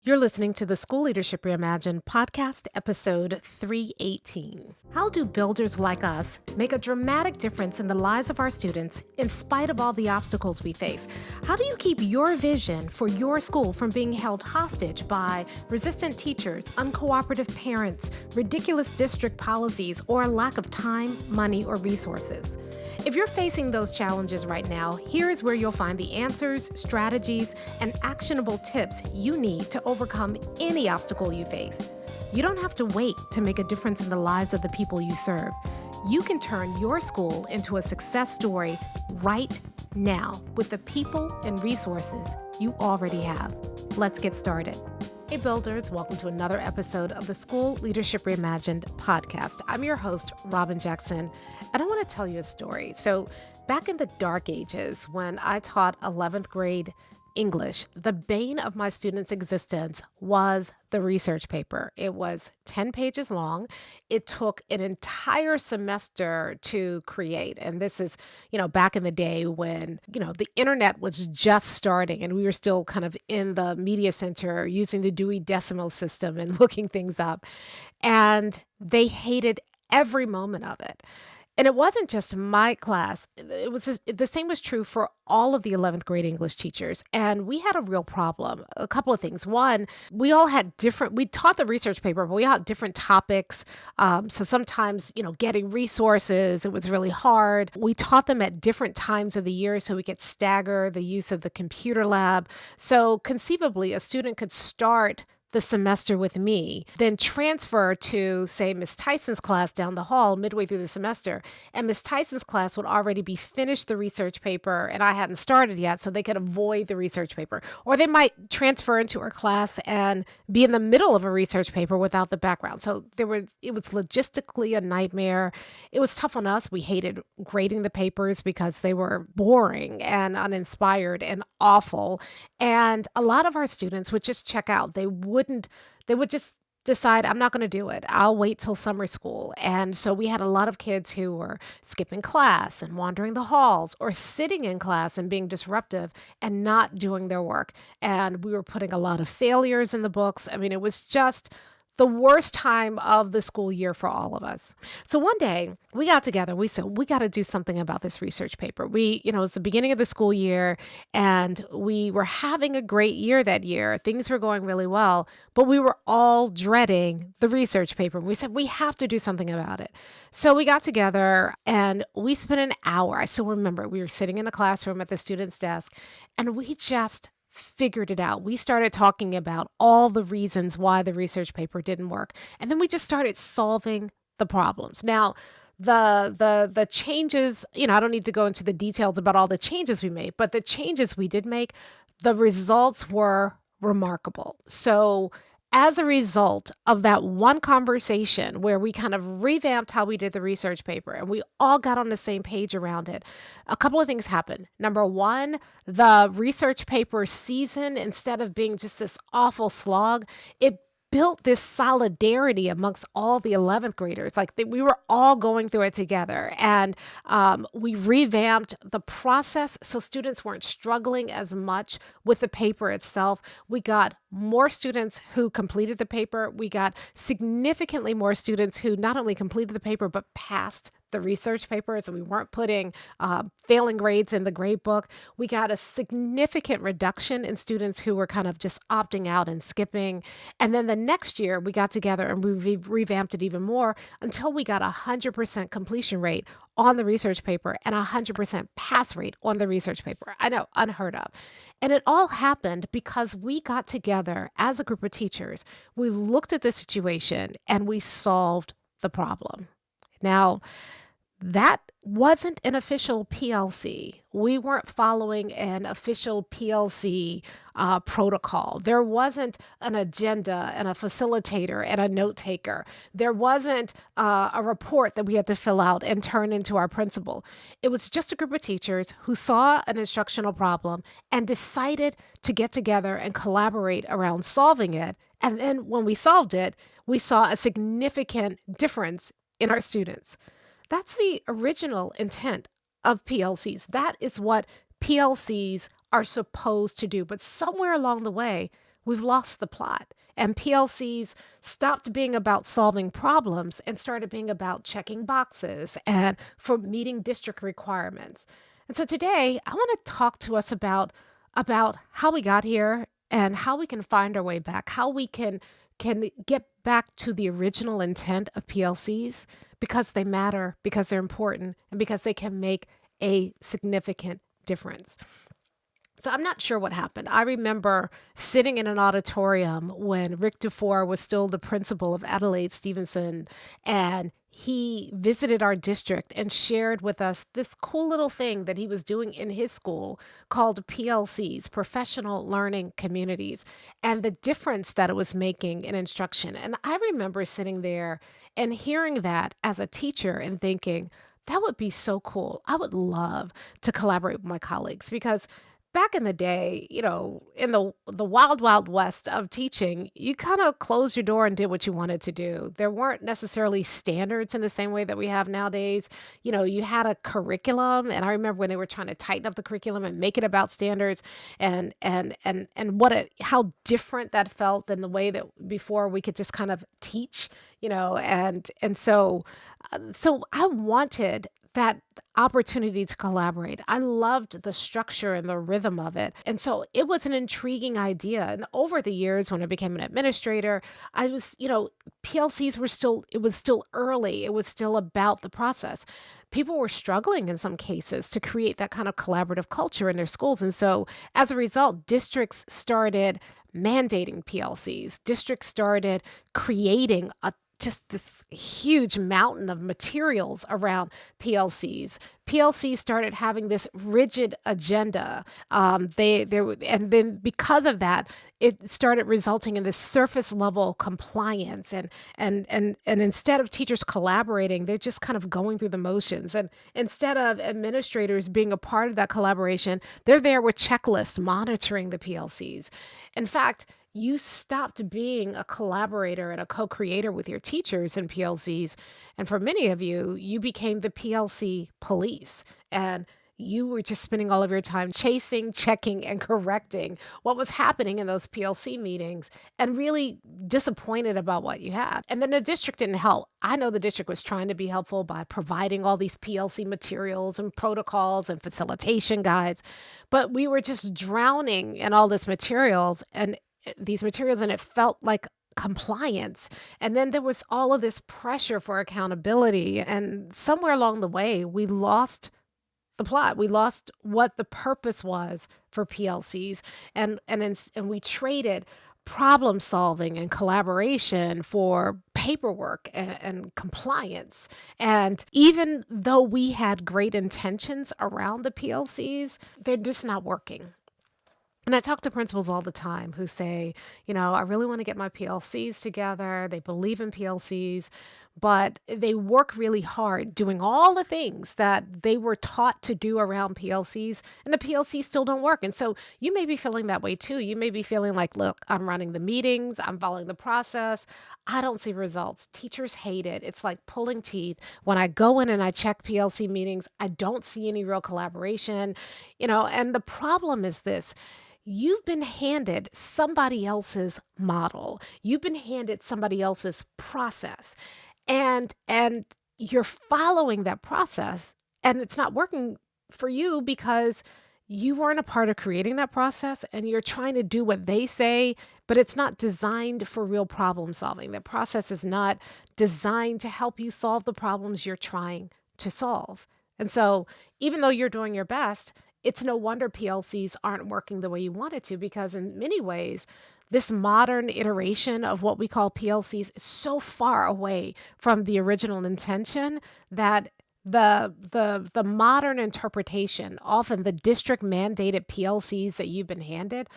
You're listening to the School Leadership Reimagined podcast, episode 318. How do builders like us make a dramatic difference in the lives of our students in spite of all the obstacles we face? How do you keep your vision for your school from being held hostage by resistant teachers, uncooperative parents, ridiculous district policies, or a lack of time, money, or resources? If you're facing those challenges right now, here's where you'll find the answers, strategies, and actionable tips you need to overcome any obstacle you face. You don't have to wait to make a difference in the lives of the people you serve. You can turn your school into a success story right now with the people and resources you already have. Let's get started. Hey builders, welcome to another episode of the School Leadership Reimagined podcast. I'm your host, Robyn Jackson, and I want to tell you a story. So back in the dark ages, when I taught 11th grade English, the bane of my students' existence was the research paper. It was 10 pages long. It took an entire semester to create. And this is, back in the day when, the internet was just starting and we were still kind of in the media center using the Dewey Decimal System and looking things up. And they hated every moment of it. And it wasn't just my class. The same was true for all of the 11th grade English teachers. And we had a real problem. A couple of things. One, we taught the research paper, but we all had different topics. So sometimes, getting resources, it was really hard. We taught them at different times of the year so we could stagger the use of the computer lab. So conceivably, a student could start the semester with me, then transfer to, say, Miss Tyson's class down the hall midway through the semester. And Miss Tyson's class would already be finished the research paper and I hadn't started yet, so they could avoid the research paper. Or they might transfer into her class and be in the middle of a research paper without the background. So it was logistically a nightmare. It was tough on us. We hated grading the papers because they were boring and uninspired and awful. And a lot of our students would just check out. They would just decide, I'm not going to do it. I'll wait till summer school. And so we had a lot of kids who were skipping class and wandering the halls or sitting in class and being disruptive and not doing their work. And we were putting a lot of failures in the books. I mean, it was just the worst time of the school year for all of us. So one day we got together, we said, we got to do something about this research paper. It was the beginning of the school year and we were having a great year that year. Things were going really well, but we were all dreading the research paper. We said, we have to do something about it. So we got together and we spent an hour. I still remember we were sitting in the classroom at the student's desk and we just figured it out. We started talking about all the reasons why the research paper didn't work. And then we just started solving the problems. Now, the changes, I don't need to go into the details about all the changes we made, but the changes we did make, the results were remarkable. So as a result of that one conversation where we kind of revamped how we did the research paper and we all got on the same page around it, a couple of things happened. Number one, the research paper season, instead of being just this awful slog, it built this solidarity amongst all the 11th graders. We were all going through it together. And we revamped the process so students weren't struggling as much with the paper itself. We got more students who completed the paper. We got significantly more students who not only completed the paper, but passed the research paper, so we weren't putting failing grades in the grade book. We got a significant reduction in students who were kind of just opting out and skipping. And then the next year we got together and we revamped it even more until we got 100% completion rate on the research paper and 100% pass rate on the research paper. I know, unheard of. And it all happened because we got together as a group of teachers. We looked at the situation and we solved the problem. Now, that wasn't an official PLC. We weren't following an official PLC protocol. There wasn't an agenda and a facilitator and a note taker. There wasn't a report that we had to fill out and turn into our principal. It was just a group of teachers who saw an instructional problem and decided to get together and collaborate around solving it. And then when we solved it, we saw a significant difference in our students. That's the original intent of PLCs. That is what PLCs are supposed to do. But somewhere along the way, we've lost the plot. And PLCs stopped being about solving problems and started being about checking boxes and for meeting district requirements. And so today I want to talk to us about how we got here and how we can find our way back, how we can get back to the original intent of PLCs because they matter, because they're important, and because they can make a significant difference. So I'm not sure what happened. I remember sitting in an auditorium when Rick Dufour was still the principal of Adelaide Stevenson, and he visited our district and shared with us this cool little thing that he was doing in his school called PLCs, Professional Learning Communities, and the difference that it was making in instruction. And I remember sitting there and hearing that as a teacher and thinking, that would be so cool. I would love to collaborate with my colleagues because back in the day, in the wild, wild west of teaching, you kind of closed your door and did what you wanted to do. There weren't necessarily standards in the same way that we have nowadays. You had a curriculum, and I remember when they were trying to tighten up the curriculum and make it about standards, and how different that felt than the way that before we could just kind of teach, so I wanted that opportunity to collaborate. I loved the structure and the rhythm of it. And so it was an intriguing idea. And over the years, when I became an administrator, PLCs it was still early. It was still about the process. People were struggling in some cases to create that kind of collaborative culture in their schools. And so as a result, districts started mandating PLCs. Districts started creating just this huge mountain of materials around PLCs. PLCs started having this rigid agenda. And then because of that, it started resulting in this surface level compliance. And instead of teachers collaborating, they're just kind of going through the motions. And instead of administrators being a part of that collaboration, they're there with checklists monitoring the PLCs. In fact, you stopped being a collaborator and a co-creator with your teachers in PLCs. And for many of you, you became the PLC police. And you were just spending all of your time chasing, checking, and correcting what was happening in those PLC meetings and really disappointed about what you had. And then the district didn't help. I know the district was trying to be helpful by providing all these PLC materials and protocols and facilitation guides, but we were just drowning in all this materials and it felt like compliance. And then there was all of this pressure for accountability. And somewhere along the way, we lost the plot. We lost what the purpose was for PLCs. And we traded problem solving and collaboration for paperwork and compliance. And even though we had great intentions around the PLCs, they're just not working. And I talk to principals all the time who say, I really want to get my PLCs together. They believe in PLCs, but they work really hard doing all the things that they were taught to do around PLCs, and the PLCs still don't work. And so you may be feeling that way too. You may be feeling like, look, I'm running the meetings, I'm following the process. I don't see results. Teachers hate it. It's like pulling teeth. When I go in and I check PLC meetings, I don't see any real collaboration, and the problem is this. You've been handed somebody else's model. You've been handed somebody else's process. And you're following that process and it's not working for you because you weren't a part of creating that process and you're trying to do what they say, but it's not designed for real problem solving. The process is not designed to help you solve the problems you're trying to solve. And so even though you're doing your best, it's no wonder PLCs aren't working the way you want it to, because in many ways, this modern iteration of what we call PLCs is so far away from the original intention that the modern interpretation, often the district mandated PLCs that you've been handed,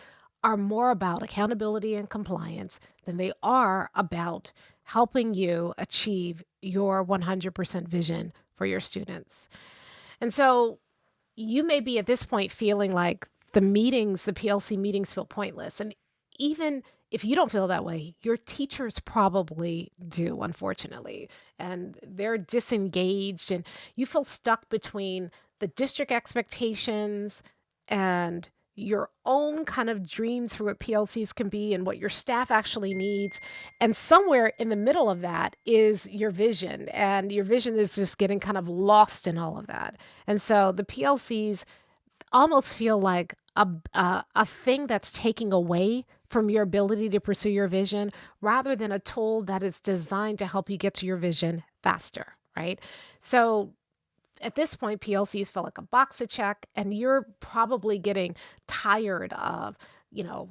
are more about accountability and compliance than they are about helping you achieve your 100% vision for your students. And so you may be at this point feeling like the PLC meetings feel pointless. And even if you don't feel that way, your teachers probably do, unfortunately. And they're disengaged and you feel stuck between the district expectations and your own kind of dreams for what PLCs can be and what your staff actually needs. And somewhere in the middle of that is your vision. And your vision is just getting kind of lost in all of that. And so the PLCs almost feel like a thing that's taking away from your ability to pursue your vision rather than a tool that is designed to help you get to your vision faster, right? So at this point, PLCs feel like a box to check, and you're probably getting tired of, you know,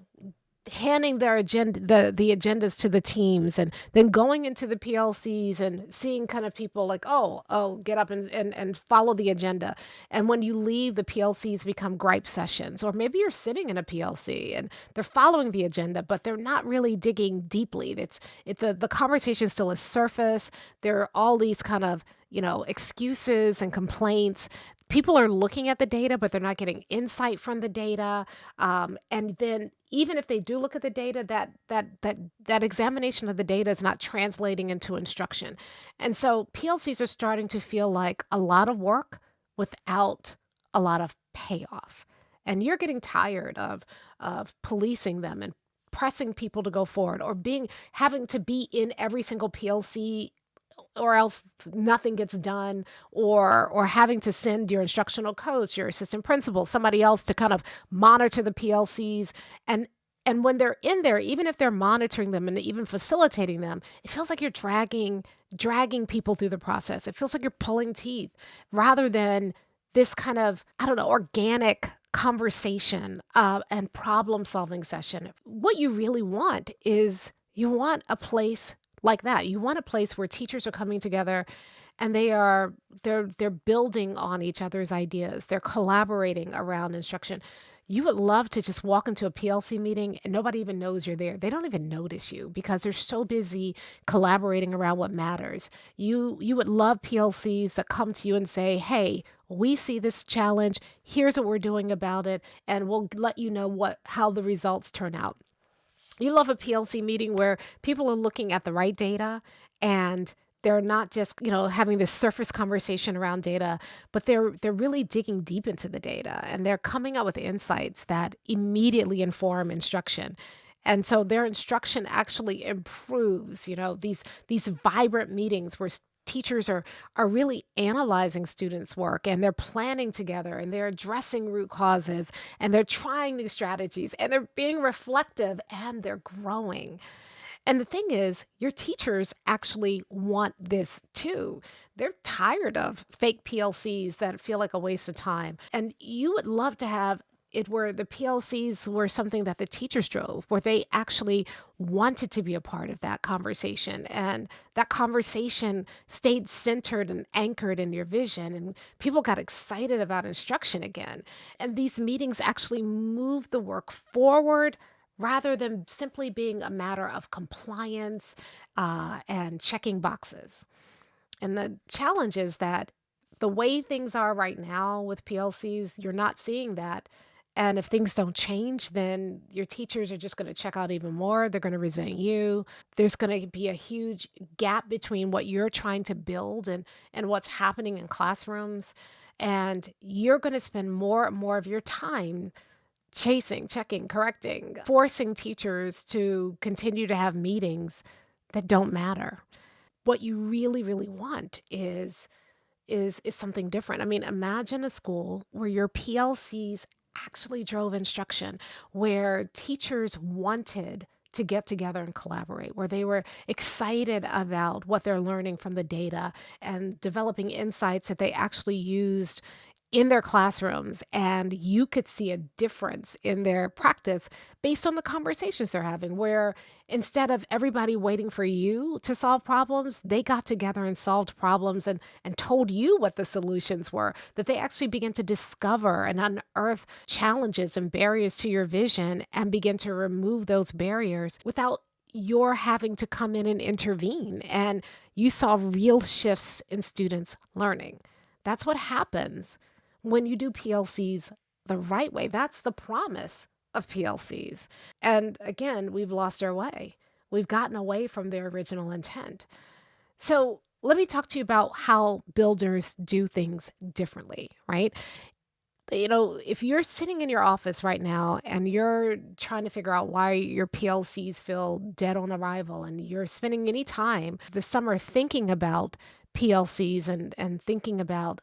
handing their agenda, the agendas to the teams, and then going into the PLCs and seeing kind of people like, oh, get up and follow the agenda. And when you leave, the PLCs become gripe sessions, or maybe you're sitting in a PLC and they're following the agenda, but they're not really digging deeply. It's the conversation still is surface. There are all these kind of, excuses and complaints. People are looking at the data, but they're not getting insight from the data. And then even if they do look at the data, that examination of the data is not translating into instruction. And so PLCs are starting to feel like a lot of work without a lot of payoff. And you're getting tired of policing them and pressing people to go forward, or having to be in every single PLC, or else nothing gets done, or having to send your instructional coach, your assistant principal, somebody else to kind of monitor the PLCs. And when they're in there, even if they're monitoring them and even facilitating them, it feels like you're dragging people through the process. It feels like you're pulling teeth rather than this kind of, I don't know, organic conversation and problem solving session. What you really want is you want a place like that. You want a place where teachers are coming together and they're building on each other's ideas. They're collaborating around instruction. You would love to just walk into a PLC meeting and nobody even knows you're there. They don't even notice you because they're so busy collaborating around what matters. You would love PLCs that come to you and say, "Hey, we see this challenge. Here's what we're doing about it, and we'll let you know how the results turn out." You love a PLC meeting where people are looking at the right data, and they're not just, having this surface conversation around data, but they're really digging deep into the data, and they're coming up with insights that immediately inform instruction. And so their instruction actually improves, these vibrant meetings where teachers are really analyzing students' work, and they're planning together, and they're addressing root causes, and they're trying new strategies, and they're being reflective, and they're growing. And the thing is, your teachers actually want this too. They're tired of fake PLCs that feel like a waste of time. And you would love to have it where the PLCs were something that the teachers drove, where they actually wanted to be a part of that conversation. And that conversation stayed centered and anchored in your vision. And people got excited about instruction again. And these meetings actually moved the work forward rather than simply being a matter of compliance and checking boxes. And the challenge is that the way things are right now with PLCs, you're not seeing that. And if things don't change, then your teachers are just going to check out even more. They're going to resent you. There's going to be a huge gap between what you're trying to build and what's happening in classrooms. And you're going to spend more and more of your time chasing, checking, correcting, forcing teachers to continue to have meetings that don't matter. What you really, really want is something different. I mean, imagine a school where your PLCs actually drove instruction, where teachers wanted to get together and collaborate, where they were excited about what they're learning from the data and developing insights that they actually used in their classrooms, and you could see a difference in their practice based on the conversations they're having, where instead of everybody waiting for you to solve problems, they got together and solved problems and told you what the solutions were, that they actually begin to discover and unearth challenges and barriers to your vision and begin to remove those barriers without you're having to come in and intervene. And you saw real shifts in students' learning. That's what happens when you do PLCs the right way. That's the promise of PLCs. And again, we've lost our way. We've gotten away from their original intent. So let me talk to you about how builders do things differently, right? If you're sitting in your office right now and you're trying to figure out why your PLCs feel dead on arrival, and you're spending any time this summer thinking about PLCs and thinking about,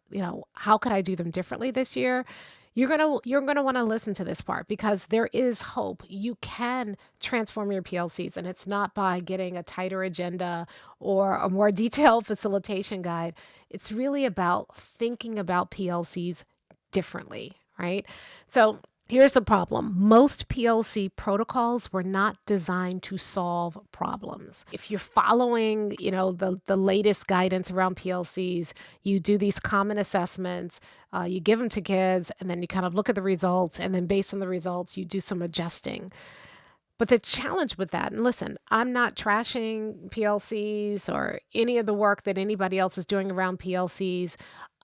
how could I do them differently this year? You're gonna want to listen to this part, because there is hope. You can transform your PLCs, and it's not by getting a tighter agenda or a more detailed facilitation guide. It's really about thinking about PLCs differently, right? So here's the problem. Most PLC protocols were not designed to solve problems. If you're following, the latest guidance around PLCs, you do these common assessments, you give them to kids, and then you kind of look at the results, and then based on the results, you do some adjusting. But the challenge with that, and listen, I'm not trashing PLCs or any of the work that anybody else is doing around PLCs.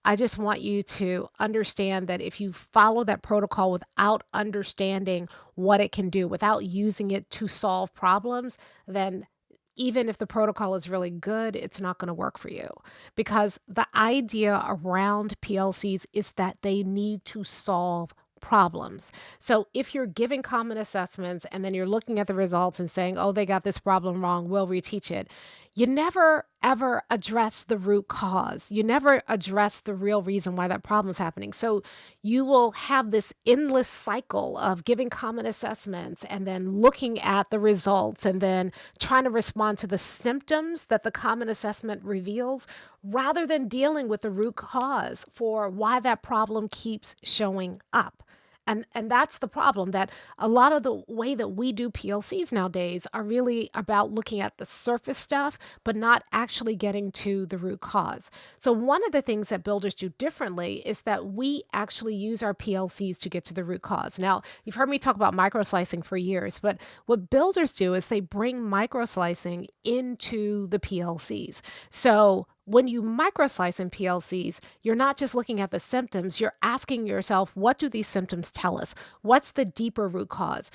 I just want you to understand that if you follow that protocol without understanding what it can do, without using it to solve problems, then even if the protocol is really good, it's not going to work for you. Because the idea around PLCs is that they need to solve problems. So if you're giving common assessments and then you're looking at the results and saying, oh, they got this problem wrong, we'll reteach it, you never ever address the root cause. You never address the real reason why that problem is happening. So you will have this endless cycle of giving common assessments and then looking at the results and then trying to respond to the symptoms that the common assessment reveals, rather than dealing with the root cause for why that problem keeps showing up. And that's the problem, that a lot of the way that we do PLCs nowadays are really about looking at the surface stuff, but not actually getting to the root cause. So one of the things that builders do differently is that we actually use our PLCs to get to the root cause. Now, you've heard me talk about microslicing for years, but what builders do is they bring microslicing into the PLCs. So when you microslice in PLCs, you're not just looking at the symptoms, you're asking yourself, what do these symptoms tell us? What's the deeper root cause?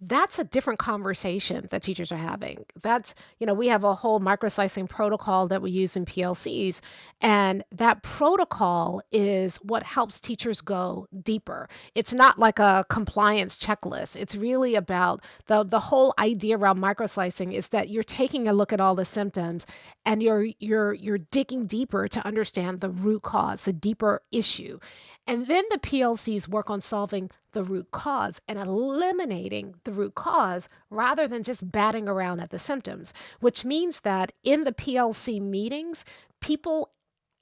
That's a different conversation that teachers are having. We have a whole microslicing protocol that we use in PLCs, and that protocol is what helps teachers go deeper. It's not like a compliance checklist. It's really about the whole idea around microslicing is that you're taking a look at all the symptoms and you're digging deeper to understand the root cause, the deeper issue. And then the PLCs work on solving the root cause and eliminating the root cause rather than just batting around at the symptoms, which means that in the PLC meetings, people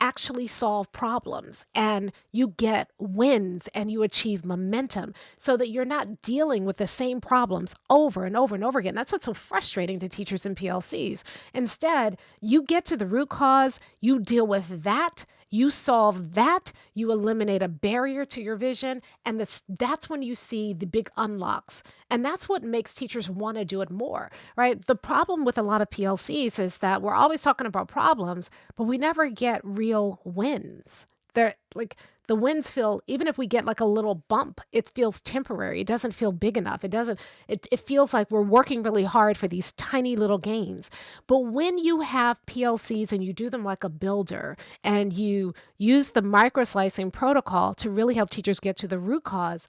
actually solve problems and you get wins and you achieve momentum so that you're not dealing with the same problems over and over and over again. That's what's so frustrating to teachers in PLCs. Instead, you get to the root cause, you deal with that, you solve that, you eliminate a barrier to your vision, and that's when you see the big unlocks. And that's what makes teachers want to do it more, right? The problem with a lot of PLCs is that we're always talking about problems, but we never get real wins. They're like, the wins feel, even if we get like a little bump, it feels temporary. It doesn't feel big enough. It feels like we're working really hard for these tiny little gains. But when you have PLCs and you do them like a builder and you use the microslicing protocol to really help teachers get to the root cause,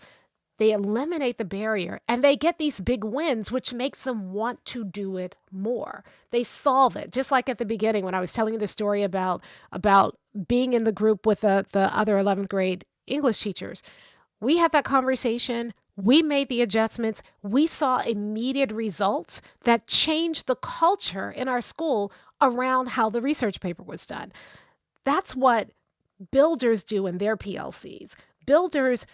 they eliminate the barrier and they get these big wins, which makes them want to do it more. They solve it. Just like at the beginning when I was telling you the story about being in the group with the other 11th grade English teachers. We had that conversation. We made the adjustments. We saw immediate results that changed the culture in our school around how the research paper was done. That's what builders do in their PLCs. Builders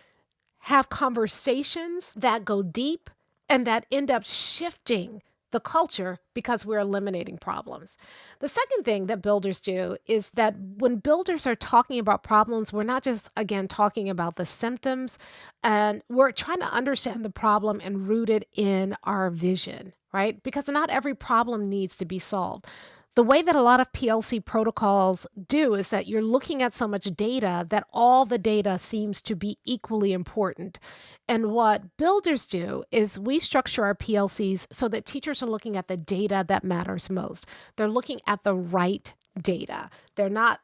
have conversations that go deep and that end up shifting the culture because we're eliminating problems. The second thing that builders do is that when builders are talking about problems, we're not just, again, talking about the symptoms, and we're trying to understand the problem and root it in our vision, right? Because not every problem needs to be solved. The way that a lot of PLC protocols do is that you're looking at so much data that all the data seems to be equally important. And what builders do is we structure our PLCs so that teachers are looking at the data that matters most. They're looking at the right data. They're not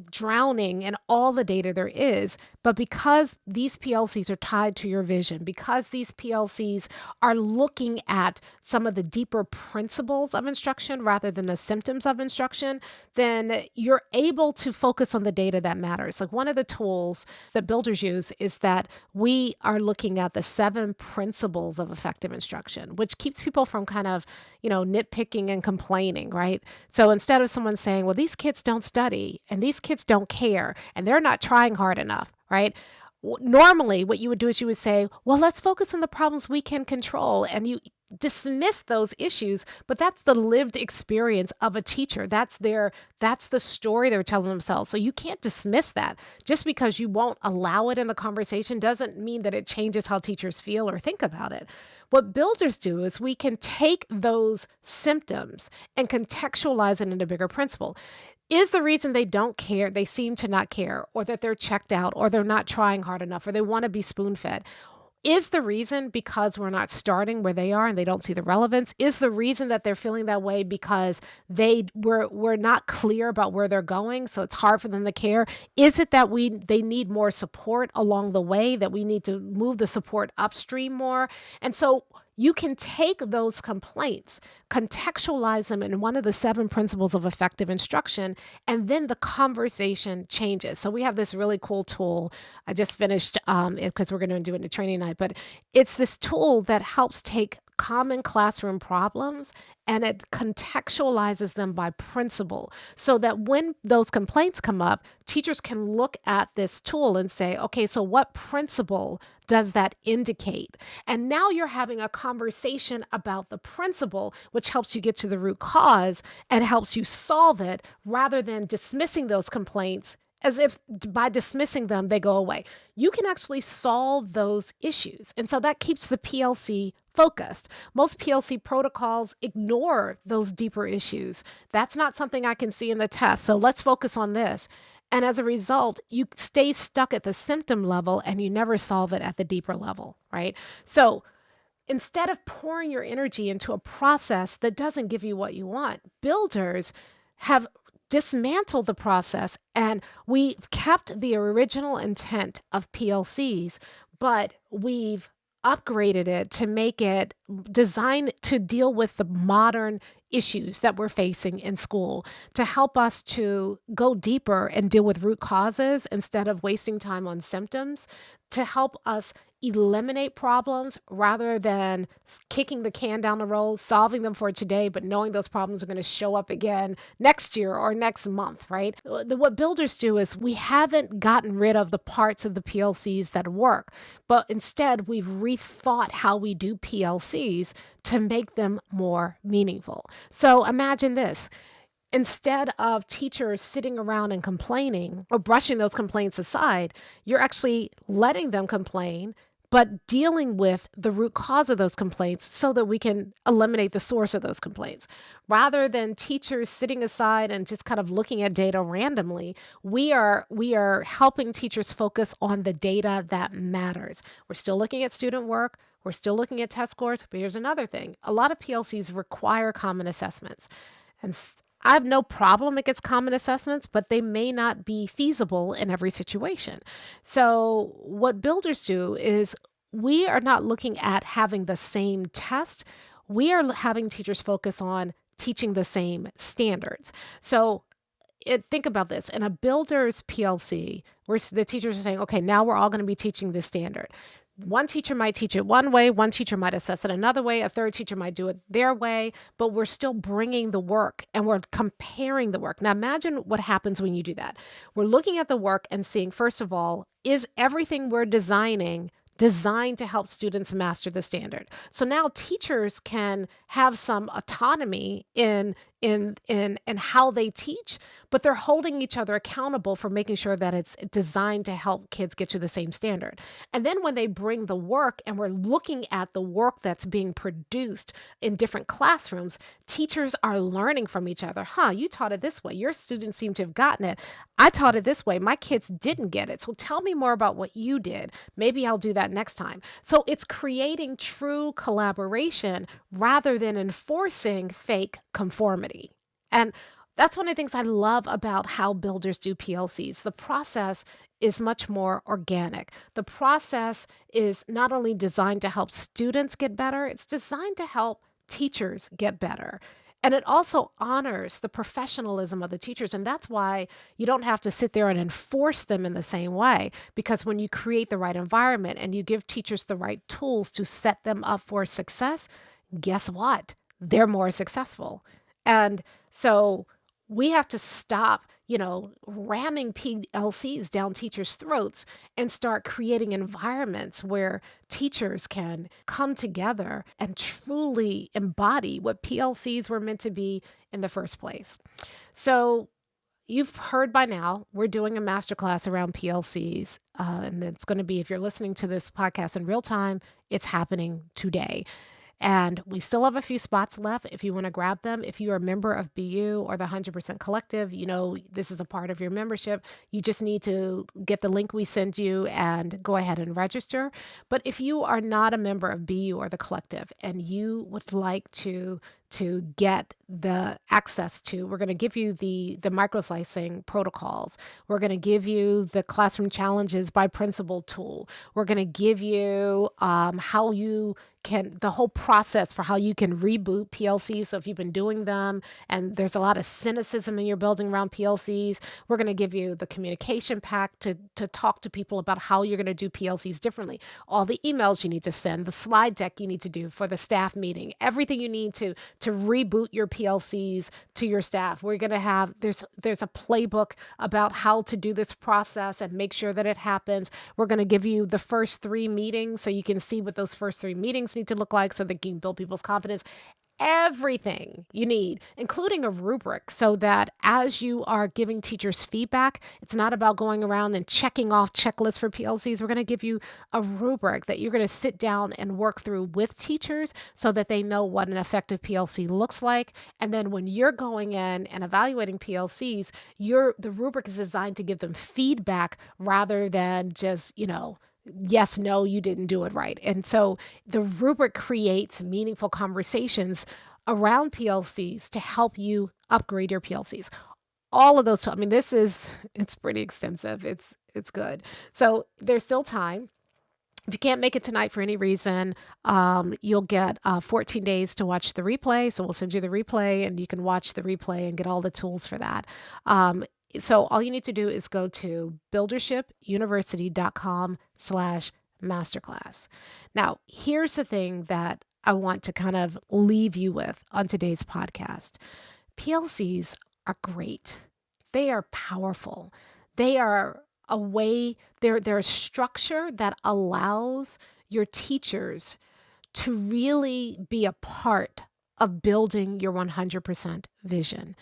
drowning in all the data there is. But because these PLCs are tied to your vision, because these PLCs are looking at some of the deeper principles of instruction rather than the symptoms of instruction, then you're able to focus on the data that matters. Like one of the tools that builders use is that we are looking at the 7 principles of effective instruction, which keeps people from kind of, nitpicking and complaining, right? So instead of someone saying, well, these kids don't study and these kids don't care and they're not trying hard enough, right? Normally, what you would do is you would say, well, let's focus on the problems we can control. And you dismiss those issues, but that's the lived experience of a teacher. That's the story they're telling themselves. So you can't dismiss that. Just because you won't allow it in the conversation doesn't mean that it changes how teachers feel or think about it. What builders do is we can take those symptoms and contextualize it into a bigger principle. Is the reason they don't care, they seem to not care, or that they're checked out, or they're not trying hard enough, or they want to be spoon-fed? Is the reason because we're not starting where they are and they don't see the relevance? Is the reason that they're feeling that way because we're not clear about where they're going, so it's hard for them to care? Is it that they need more support along the way, that we need to move the support upstream more? And so you can take those complaints, contextualize them in one of the 7 principles of effective instruction, and then the conversation changes. So we have this really cool tool. I just finished because we're going to do it in a training night, but it's this tool that helps take common classroom problems and it contextualizes them by principle so that when those complaints come up, teachers can look at this tool and say, okay, so what principle does that indicate? And now you're having a conversation about the principle, which helps you get to the root cause and helps you solve it rather than dismissing those complaints as if by dismissing them, they go away. You can actually solve those issues. And so that keeps the PLC focused. Most PLC protocols ignore those deeper issues. That's not something I can see in the test. So let's focus on this. And as a result, you stay stuck at the symptom level and you never solve it at the deeper level, right? So instead of pouring your energy into a process that doesn't give you what you want, builders have dismantled the process, and we've kept the original intent of PLCs, but we've upgraded it to make it designed to deal with the modern issues that we're facing in school, to help us to go deeper and deal with root causes instead of wasting time on symptoms, to help us eliminate problems rather than kicking the can down the road, solving them for today, but knowing those problems are going to show up again next year or next month, right? What builders do is we haven't gotten rid of the parts of the PLCs that work, but instead we've rethought how we do PLCs to make them more meaningful. So imagine this. Instead of teachers sitting around and complaining or brushing those complaints aside, you're actually letting them complain, but dealing with the root cause of those complaints so that we can eliminate the source of those complaints. Rather than teachers sitting aside and just kind of looking at data randomly, we are helping teachers focus on the data that matters. We're still looking at student work. We're still looking at test scores. But here's another thing. A lot of PLCs require common assessments. And I have no problem against common assessments, but they may not be feasible in every situation. So what builders do is we are not looking at having the same test. We are having teachers focus on teaching the same standards. So think about this. In a builder's PLC, where the teachers are saying, okay, now we're all going to be teaching this standard. One teacher might teach it one way, one teacher might assess it another way, a third teacher might do it their way, but we're still bringing the work and we're comparing the work. Now imagine what happens when you do that. We're looking at the work and seeing, first of all, is everything we're designing designed to help students master the standard? So now teachers can have some autonomy in how they teach, but they're holding each other accountable for making sure that it's designed to help kids get to the same standard. And then when they bring the work and we're looking at the work that's being produced in different classrooms, teachers are learning from each other. You taught it this way. Your students seem to have gotten it. I taught it this way. My kids didn't get it. So tell me more about what you did. Maybe I'll do that next time. So it's creating true collaboration rather than enforcing fake conformity. And That's one of the things I love about how builders do PLCs. The process is much more organic. The process is not only designed to help students get better, it's designed to help teachers get better. And it also honors the professionalism of the teachers. And that's why you don't have to sit there and enforce them in the same way. Because when you create the right environment and you give teachers the right tools to set them up for success, guess what? They're more successful. And so we have to stop, ramming PLCs down teachers' throats and start creating environments where teachers can come together and truly embody what PLCs were meant to be in the first place. So you've heard by now, we're doing a masterclass around PLCs. And it's going to be, if you're listening to this podcast in real time, it's happening today. And we still have a few spots left if you want to grab them. If you are a member of BU or the 100% Collective, this is a part of your membership. You just need to get the link we send you and go ahead and register. But if you are not a member of BU or the Collective and you would like to get the access to, we're going to give you the microslicing protocols. We're going to give you the classroom challenges by principal tool. We're going to give you how you can, the whole process for how you can reboot PLCs. So if you've been doing them and there's a lot of cynicism in your building around PLCs, we're going to give you the communication pack to talk to people about how you're going to do PLCs differently. All the emails you need to send, the slide deck you need to do for the staff meeting, everything you need to reboot your PLCs to your staff. We're going to have, there's a playbook about how to do this process and make sure that it happens. We're going to give you the first 3 meetings so you can see what those first 3 meetings need to look like so they can build people's confidence. Everything you need, including a rubric, so that as you are giving teachers feedback, it's not about going around and checking off checklists for PLCs. We're going to give you a rubric that you're going to sit down and work through with teachers so that they know what an effective PLC looks like. And then when you're going in and evaluating PLCs, the rubric is designed to give them feedback rather than just, yes, no, you didn't do it right. And so the rubric creates meaningful conversations around PLCs to help you upgrade your PLCs. All of those, it's pretty extensive. It's good. So there's still time. If you can't make it tonight for any reason, you'll get 14 days to watch the replay. So we'll send you the replay and you can watch the replay and get all the tools for that. So all you need to do is go to buildershipuniversity.com/masterclass. Now, here's the thing that I want to kind of leave you with on today's podcast. PLCs are great. They are powerful. They are they're a structure that allows your teachers to really be a part of building your 100% vision.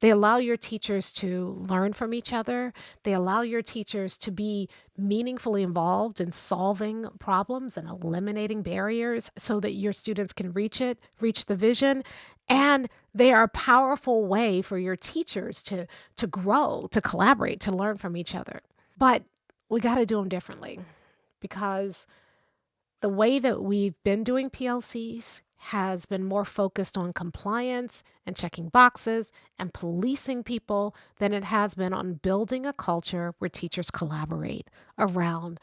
They allow your teachers to learn from each other. They allow your teachers to be meaningfully involved in solving problems and eliminating barriers so that your students can reach the vision. And they are a powerful way for your teachers to grow, to collaborate, to learn from each other. But we got to do them differently because the way that we've been doing PLCs has been more focused on compliance and checking boxes and policing people than it has been on building a culture where teachers collaborate around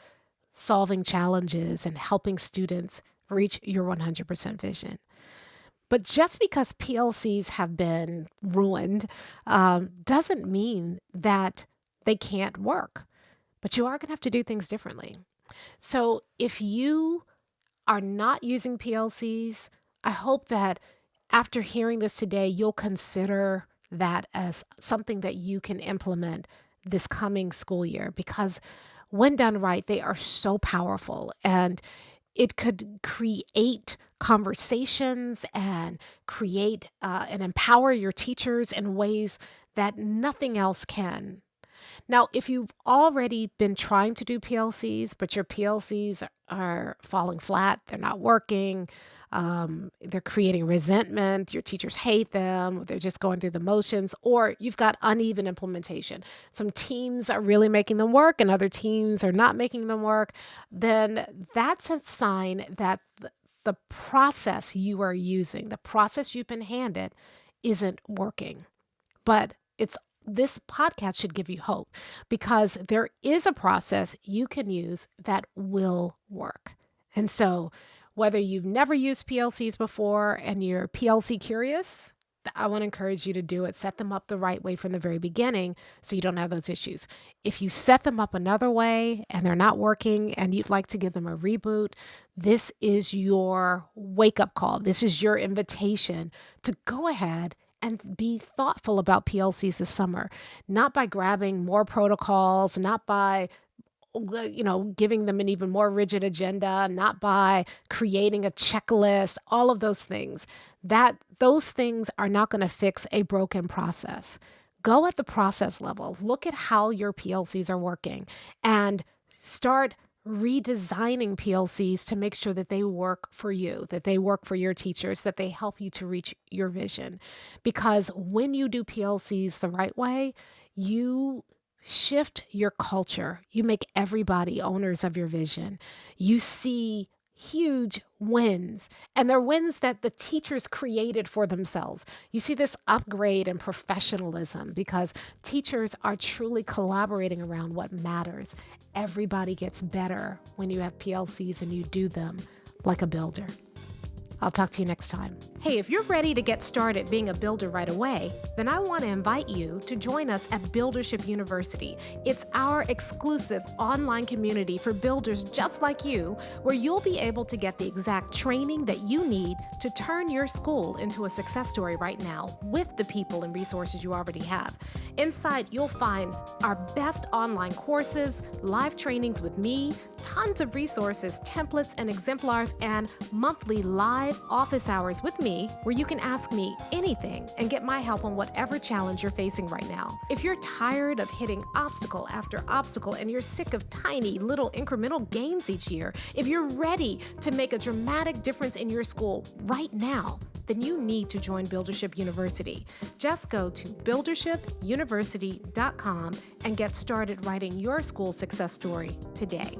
solving challenges and helping students reach your 100% vision. But just because PLCs have been ruined doesn't mean that they can't work. But you are going to have to do things differently. So if you are not using PLCs, I hope that after hearing this today, you'll consider that as something that you can implement this coming school year, because when done right, they are so powerful and it could create conversations and create and empower your teachers in ways that nothing else can. Now, if you've already been trying to do PLCs, but your PLCs are falling flat, they're not working, they're creating resentment, your teachers hate them, they're just going through the motions, or you've got uneven implementation. Some teams are really making them work and other teams are not making them work, then that's a sign that the process you are using, the process you've been handed, isn't working. but this podcast should give you hope because there is a process you can use that will work. And so whether you've never used PLCs before and you're PLC curious, I want to encourage you to do it. Set them up the right way from the very beginning so you don't have those issues. If you set them up another way and they're not working and you'd like to give them a reboot, this is your wake-up call. This is your invitation to go ahead and be thoughtful about PLCs this summer, not by grabbing more protocols, not by giving them an even more rigid agenda, not by creating a checklist, all of those things. Those things are not going to fix a broken process. Go at the process level. Look at how your PLCs are working and start redesigning PLCs to make sure that they work for you, that they work for your teachers, that they help you to reach your vision. Because when you do PLCs the right way, you shift your culture. You make everybody owners of your vision. You see huge wins, and they're wins that the teachers created for themselves. You see this upgrade in professionalism because teachers are truly collaborating around what matters. Everybody gets better when you have PLCs and you do them like a builder. I'll talk to you next time. Hey, if you're ready to get started being a builder right away, then I want to invite you to join us at Buildership University. It's our exclusive online community for builders just like you, where you'll be able to get the exact training that you need to turn your school into a success story right now with the people and resources you already have. Inside, you'll find our best online courses, live trainings with me, tons of resources, templates, and exemplars, and monthly live office hours with me where you can ask me anything and get my help on whatever challenge you're facing right now. If you're tired of hitting obstacle after obstacle and you're sick of tiny little incremental gains each year, if you're ready to make a dramatic difference in your school right now, then you need to join Buildership University. Just go to buildershipuniversity.com and get started writing your school success story today.